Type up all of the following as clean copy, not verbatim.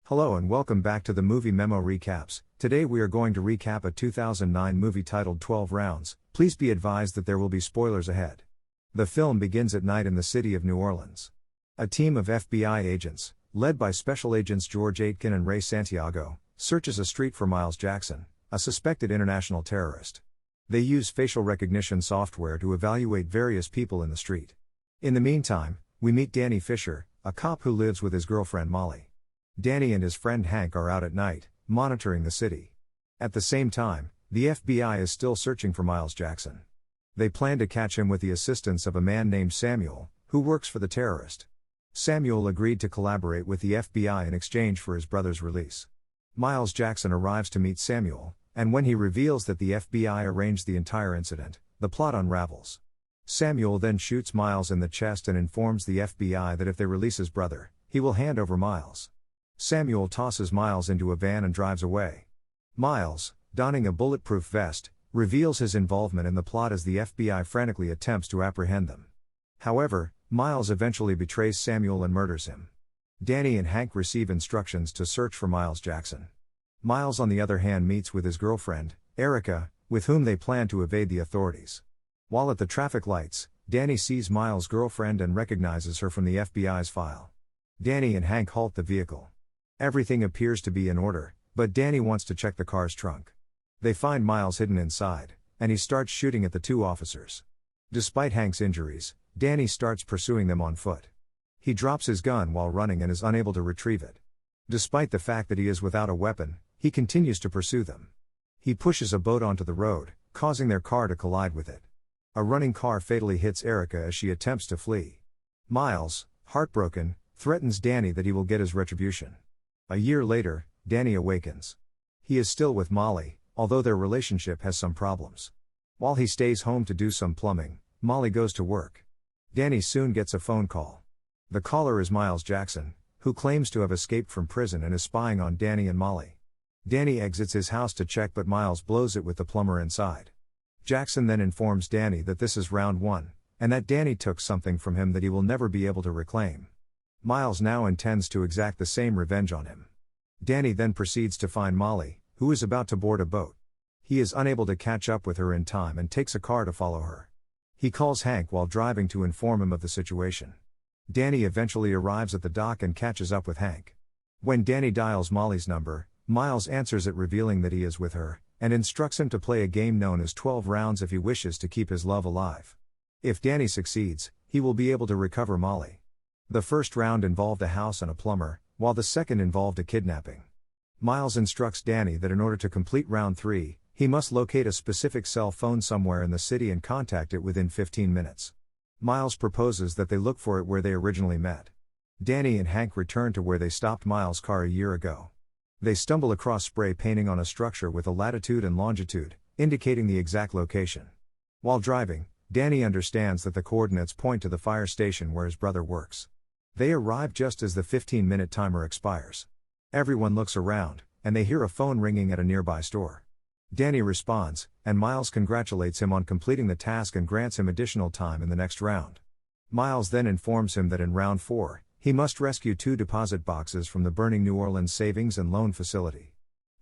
Hello and welcome back to the Movie Memo Recaps. Today we are going to recap a 2009 movie titled 12 Rounds. Please be advised that there will be spoilers ahead. The film begins at night in the city of New Orleans. A team of FBI agents, led by Special Agents George Aitken and Ray Santiago, searches a street for Miles Jackson, a suspected international terrorist. They use facial recognition software to evaluate various people in the street. In the meantime, we meet Danny Fisher, a cop who lives with his girlfriend Molly. Danny and his friend Hank are out at night, monitoring the city. At the same time, the FBI is still searching for Miles Jackson. They plan to catch him with the assistance of a man named Samuel, who works for the terrorist. Samuel agreed to collaborate with the FBI in exchange for his brother's release. Miles Jackson arrives to meet Samuel, and when he reveals that the FBI arranged the entire incident, the plot unravels. Samuel then shoots Miles in the chest and informs the FBI that if they release his brother, he will hand over Miles. Samuel tosses Miles into a van and drives away. Miles, donning a bulletproof vest, reveals his involvement in the plot as the FBI frantically attempts to apprehend them. However, Miles eventually betrays Samuel and murders him. Danny and Hank receive instructions to search for Miles Jackson. Miles on the other hand meets with his girlfriend, Erica, with whom they plan to evade the authorities. While at the traffic lights, Danny sees Miles' girlfriend and recognizes her from the FBI's file. Danny and Hank halt the vehicle. Everything appears to be in order, but Danny wants to check the car's trunk. They find Miles hidden inside, and he starts shooting at the two officers. Despite Hank's injuries, Danny starts pursuing them on foot. He drops his gun while running and is unable to retrieve it. Despite the fact that he is without a weapon, he continues to pursue them. He pushes a boat onto the road, causing their car to collide with it. A running car fatally hits Erica as she attempts to flee. Miles, heartbroken, threatens Danny that he will get his retribution. A year later, Danny awakens. He is still with Molly, although their relationship has some problems. While he stays home to do some plumbing, Molly goes to work. Danny soon gets a phone call. The caller is Miles Jackson, who claims to have escaped from prison and is spying on Danny and Molly. Danny exits his house to check, but Miles blows it with the plumber inside. Jackson then informs Danny that this is round one, and that Danny took something from him that he will never be able to reclaim. Miles now intends to exact the same revenge on him. Danny then proceeds to find Molly, who is about to board a boat. He is unable to catch up with her in time and takes a car to follow her. He calls Hank while driving to inform him of the situation. Danny eventually arrives at the dock and catches up with Hank. When Danny dials Molly's number, Miles answers it, revealing that he is with her, and instructs him to play a game known as 12 Rounds if he wishes to keep his love alive. If Danny succeeds, he will be able to recover Molly. The first round involved a house and a plumber, while the second involved a kidnapping. Miles instructs Danny that in order to complete round 3, he must locate a specific cell phone somewhere in the city and contact it within 15 minutes. Miles proposes that they look for it where they originally met. Danny and Hank return to where they stopped Miles' car a year ago. They stumble across spray painting on a structure with a latitude and longitude, indicating the exact location. While driving, Danny understands that the coordinates point to the fire station where his brother works. They arrive just as the 15-minute timer expires. Everyone looks around, and they hear a phone ringing at a nearby store. Danny responds, and Miles congratulates him on completing the task and grants him additional time in the next round. Miles then informs him that in round 4, he must rescue 2 deposit boxes from the burning New Orleans Savings and Loan Facility.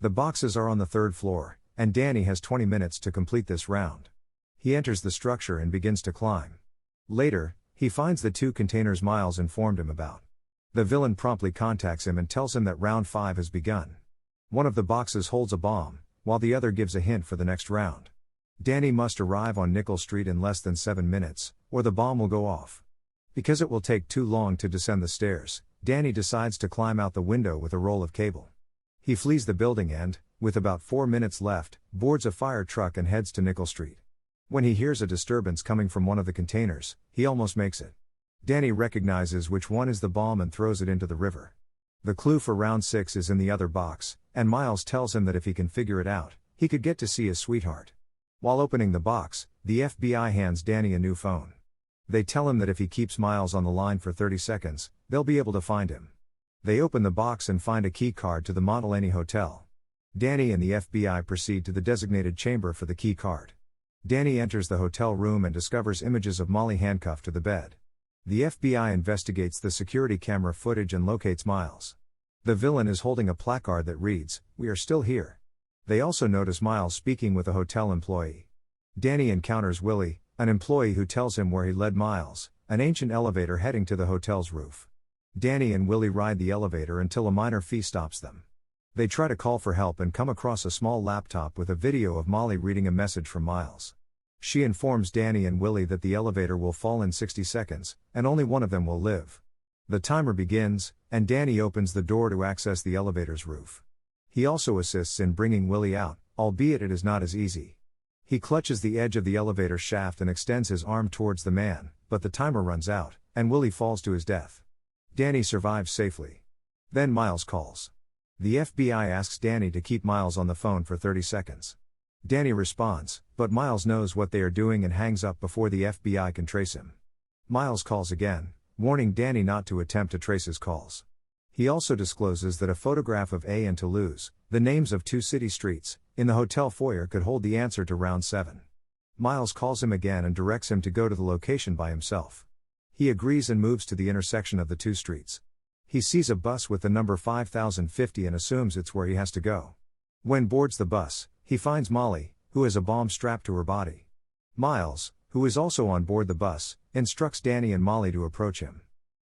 The boxes are on the 3rd floor, and Danny has 20 minutes to complete this round. He enters the structure and begins to climb. Later, he finds the 2 containers Miles informed him about. The villain promptly contacts him and tells him that round 5 has begun. One of the boxes holds a bomb, while the other gives a hint for the next round. Danny must arrive on Nickel Street in less than 7 minutes, or the bomb will go off. Because it will take too long to descend the stairs, Danny decides to climb out the window with a roll of cable. He flees the building and, with about 4 minutes left, boards a fire truck and heads to Nickel Street. When he hears a disturbance coming from one of the containers, he almost makes it. Danny recognizes which one is the bomb and throws it into the river. The clue for round 6 is in the other box, and Miles tells him that if he can figure it out, he could get to see his sweetheart. While opening the box, the FBI hands Danny a new phone. They tell him that if he keeps Miles on the line for 30 seconds, they'll be able to find him. They open the box and find a key card to the Montalani Hotel. Danny and the FBI proceed to the designated chamber for the key card. Danny enters the hotel room and discovers images of Molly handcuffed to the bed. The FBI investigates the security camera footage and locates Miles. The villain is holding a placard that reads, "We are still here." They also notice Miles speaking with a hotel employee. Danny encounters Willie, an employee who tells him where he led Miles, an ancient elevator heading to the hotel's roof. Danny and Willie ride the elevator until a minor fee stops them. They try to call for help and come across a small laptop with a video of Molly reading a message from Miles. She informs Danny and Willie that the elevator will fall in 60 seconds, and only one of them will live. The timer begins, and Danny opens the door to access the elevator's roof. He also assists in bringing Willie out, albeit it is not as easy. He clutches the edge of the elevator shaft and extends his arm towards the man, but the timer runs out, and Willie falls to his death. Danny survives safely. Then Miles calls. The FBI asks Danny to keep Miles on the phone for 30 seconds. Danny responds, but Miles knows what they are doing and hangs up before the FBI can trace him. Miles calls again, warning Danny not to attempt to trace his calls. He also discloses that a photograph of A and Toulouse, the names of two city streets, in the hotel foyer could hold the answer to round 7. Miles calls him again and directs him to go to the location by himself. He agrees and moves to the intersection of the two streets. He sees a bus with the number 5050 and assumes it's where he has to go. When boards the bus, he finds Molly, who has a bomb strapped to her body. Miles, who is also on board the bus, instructs Danny and Molly to approach him.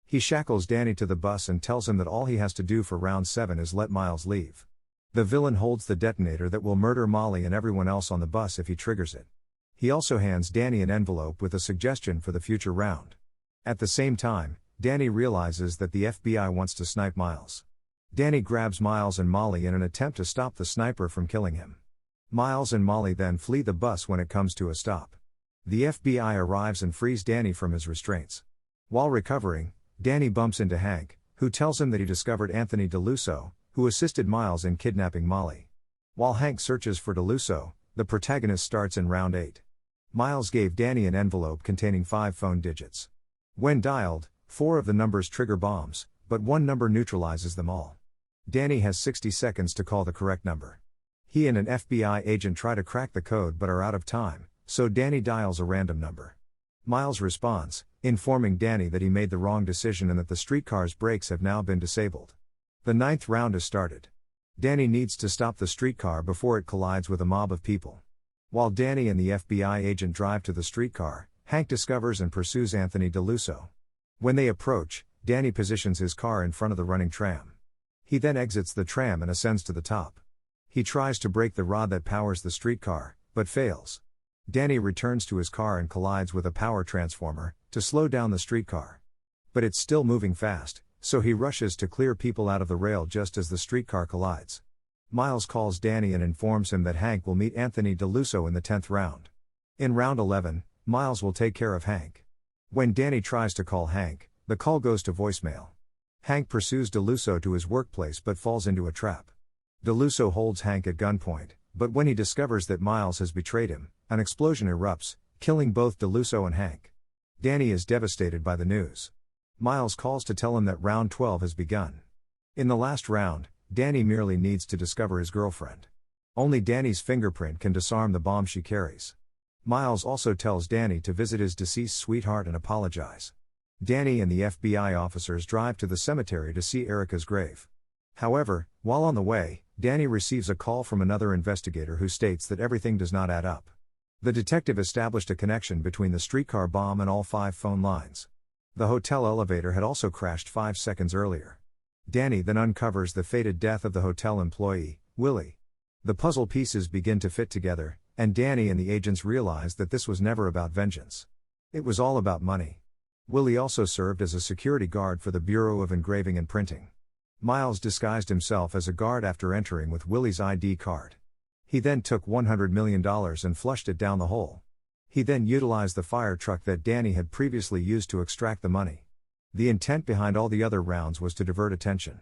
He shackles Danny to the bus and tells him that all he has to do for round 7 is let Miles leave. The villain holds the detonator that will murder Molly and everyone else on the bus if he triggers it. He also hands Danny an envelope with a suggestion for the future round. At the same time, Danny realizes that the FBI wants to snipe Miles. Danny grabs Miles and Molly in an attempt to stop the sniper from killing him. Miles and Molly then flee the bus when it comes to a stop. The FBI arrives and frees Danny from his restraints. While recovering, Danny bumps into Hank, who tells him that he discovered Anthony DeLusso, who assisted Miles in kidnapping Molly. While Hank searches for DeLusso, the protagonist starts in round 8. Miles gave Danny an envelope containing 5 phone digits. When dialed, 4 of the numbers trigger bombs, but one number neutralizes them all. Danny has 60 seconds to call the correct number. He and an FBI agent try to crack the code but are out of time, so Danny dials a random number. Miles responds, informing Danny that he made the wrong decision and that the streetcar's brakes have now been disabled. The 9th round is started. Danny needs to stop the streetcar before it collides with a mob of people. While Danny and the FBI agent drive to the streetcar, Hank discovers and pursues Anthony DeLusso. When they approach, Danny positions his car in front of the running tram. He then exits the tram and ascends to the top. He tries to break the rod that powers the streetcar, but fails. Danny returns to his car and collides with a power transformer to slow down the streetcar. But it's still moving fast, so he rushes to clear people out of the rail just as the streetcar collides. Miles calls Danny and informs him that Hank will meet Anthony DeLusso in the 10th round. In round 11, Miles will take care of Hank. When Danny tries to call Hank, the call goes to voicemail. Hank pursues DeLusso to his workplace but falls into a trap. DeLusso holds Hank at gunpoint, but when he discovers that Miles has betrayed him, an explosion erupts, killing both DeLusso and Hank. Danny is devastated by the news. Miles calls to tell him that round 12 has begun. In the last round, Danny merely needs to discover his girlfriend. Only Danny's fingerprint can disarm the bomb she carries. Miles also tells Danny to visit his deceased sweetheart and apologize. Danny and the FBI officers drive to the cemetery to see Erica's grave. However, while on the way, Danny receives a call from another investigator who states that everything does not add up. The detective established a connection between the streetcar bomb and all 5 phone lines. The hotel elevator had also crashed 5 seconds earlier. Danny then uncovers the fated death of the hotel employee, Willie. The puzzle pieces begin to fit together, and Danny and the agents realize that this was never about vengeance. It was all about money. Willie also served as a security guard for the Bureau of Engraving and Printing. Miles disguised himself as a guard after entering with Willie's ID card. He then took $100 million and flushed it down the hole. He then utilized the fire truck that Danny had previously used to extract the money. The intent behind all the other rounds was to divert attention.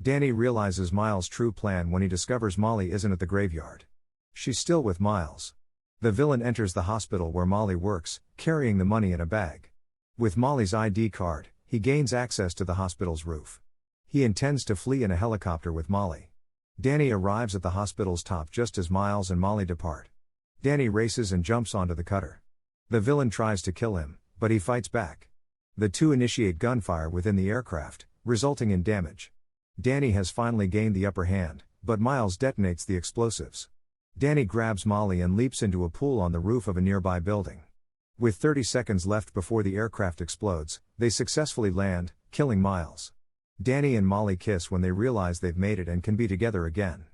Danny realizes Miles' true plan when he discovers Molly isn't at the graveyard. She's still with Miles. The villain enters the hospital where Molly works, carrying the money in a bag. With Molly's ID card, he gains access to the hospital's roof. He intends to flee in a helicopter with Molly. Danny arrives at the hospital's top just as Miles and Molly depart. Danny races and jumps onto the cutter. The villain tries to kill him, but he fights back. The two initiate gunfire within the aircraft, resulting in damage. Danny has finally gained the upper hand, but Miles detonates the explosives. Danny grabs Molly and leaps into a pool on the roof of a nearby building. With 30 seconds left before the aircraft explodes, they successfully land, killing Miles. Danny and Molly kiss when they realize they've made it and can be together again.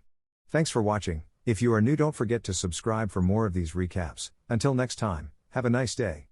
Thanks for watching. If you are new, don't forget to subscribe for more of these recaps. Until next time, have a nice day.